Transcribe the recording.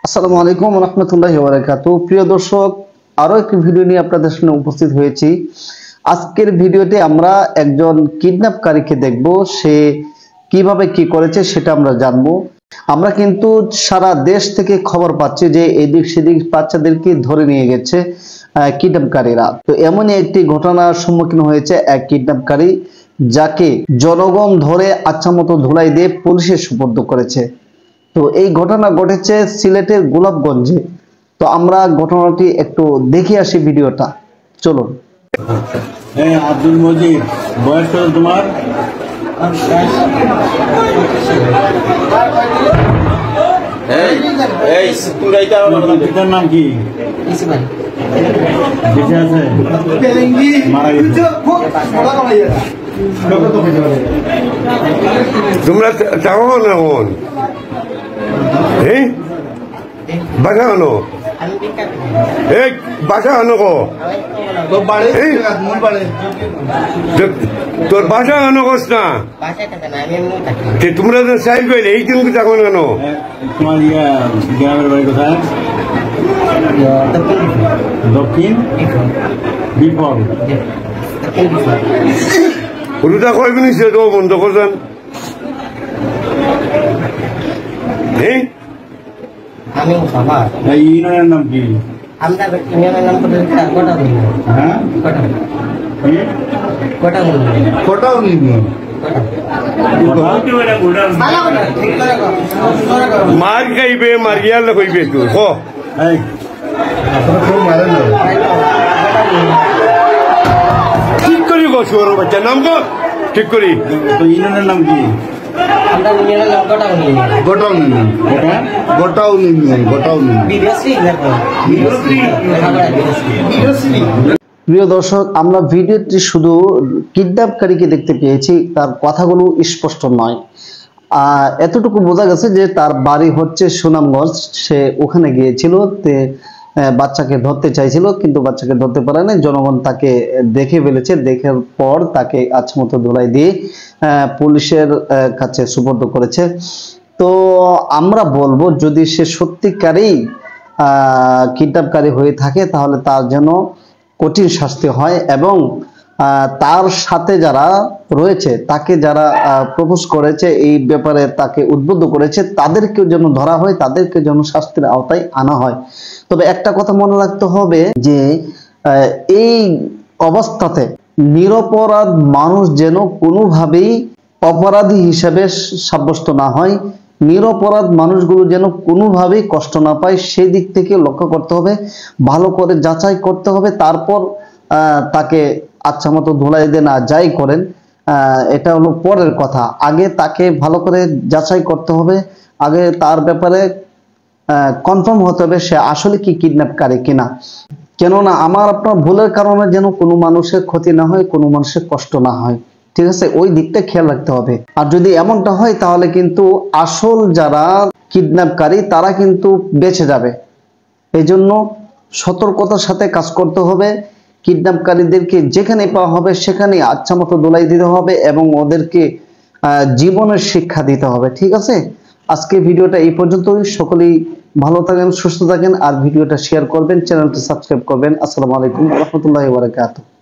আসসালামু আলাইকুম ওয়া রাহমাতুল্লাহি ওয়া বারাকাতুহু। প্রিয় দর্শক, আরো একটি ভিডিও নিয়ে আপনাদের সামনে উপস্থিত হয়েছি। আজকের ভিডিওতে আমরা একজন কিডন্যাপকারীকে দেখব, সে কিভাবে কি করেছে সেটা আমরা জানবো। আমরা কিন্তু সারা দেশ থেকে খবর পাচ্ছি যে এদিক সেদিক বাচ্চাদেরকে ধরে নিয়ে গেছে কিডন্যাপকারীরা। তো এমনই একটি ঘটনার সম্মুখীন হয়েছে এক কিডন্যাপকারী, যাকে জনগণ ধরে আচ্ছামতো ধুলাই দিয়ে পুলিশের সুপর্দ করেছে। তো এই ঘটনা ঘটেছে সিলেটের গোলাপগঞ্জে। তো আমরা ঘটনাটি একটু দেখে আসি ভিডিওটা, চলুন। আব্দুল মজিদ, বয়স কত তোমার? পিতার নাম কি? বেঁচে আছে? মারা গেছে? তোমরা চাও না কোন বাসা আনো বাসা আনো কো তোর বাসা আনো কস না তোমরা তো চাই কইলে এই তুমি চাকো কেন? তোমার গ্রামের বাড়ি কোথায়? দক্ষিণ বিফল। ওটা কয়বে নিচ্ছে তো বন্ধ করছেন? ইউনিয়নের নাম কি? মার খাইবে মারিয়াল হইবে তুই ঠিক করি গো শুয়ার বাচ্চা নাম তো ঠিক করি। ইউনিয়নের নাম কি? প্রিয় দর্শক, আমরা ভিডিওটি শুধু কিডন্যাপকারীকে দেখতে পেয়েছি, তার কথাগুলো স্পষ্ট নয়। এতটুকু বোঝা গেছে যে তার বাড়ি হচ্ছে সুনামগঞ্জ, সে ওখানে গিয়েছিল, বাচ্চাকে ধরতে চাইছিল কিন্তু বাচ্চাকে ধরতে পারে না। জনগণ তাকে দেখে ফেলেছে, দেখার পর তাকে আচ্ছামতো ধুলাই দিয়ে পুলিশের কাছে সুপর্দ করেছে। তো আমরা বলবো, যদি সে সত্যিকারই কিডন্যাপকারী হয়ে থাকে তাহলে তার যেন কঠিন শাস্তি হয়, এবং তার সাথে যারা রয়েছে, তাকে যারা প্রপোজ করেছে, এই ব্যাপারে তাকে উদ্বুদ্ধ করেছে, তাদেরকেও যেন ধরা হয়, তাদেরকে যেন শাস্তির আওতায় আনা হয়। তবে একটা কথা মনে রাখতে হবে যে এই অবস্থাতে নিরপরাধ মানুষ যেন কোনোভাবেই অপরাধী হিসেবে সাব্যস্ত না হয়, নিরপরাধ মানুষগুলো যেন কোনোভাবেই কষ্ট না পায়, সেই দিক থেকে লক্ষ্য করতে হবে, ভালো করে যাচাই করতে হবে। তারপর তাকে আচ্ছামতো ধুলাই দেন আর যাই করেন, এটা হলো পরের কথা। আগে তাকে ভালো করে যাচাই করতে হবে, আগে তার ব্যাপারে কনফার্ম হতে হবে সে আসলে কি কিডন্যাপকারী কিনা। কেননা আমার আপনার ভুলের কারণে যেন কোনো মানুষের ক্ষতি না হয়, কোনো মানুষের কষ্ট না হয়, ঠিক আছে? ওই দিকটা খেয়াল রাখতে হবে। আর যদি এমনটা হয় তাহলে কিন্তু আসল যারা কিডন্যাপকারী তারা কিন্তু বেঁচে যাবে। এই জন্য সতর্কতার সাথে কাজ করতে হবে। কিডন্যাপকারীদেরকে যেখানে পাওয়া হবে সেখানে আচ্ছামতো ধুলাই দিতে হবে এবং ওদেরকে জীবনের শিক্ষা দিতে হবে, ঠিক আছে? আজকে ভিডিওটা এই পর্যন্তই। সকলেই ভালো থাকেন, সুস্থ থাকেন, আর ভিডিওটা শেয়ার করবেন, চ্যানেলটা সাবস্ক্রাইব করবেন। আসসালামু আলাইকুম ওয়া রাহমাতুল্লাহি ওয়া বারাকাতুহু।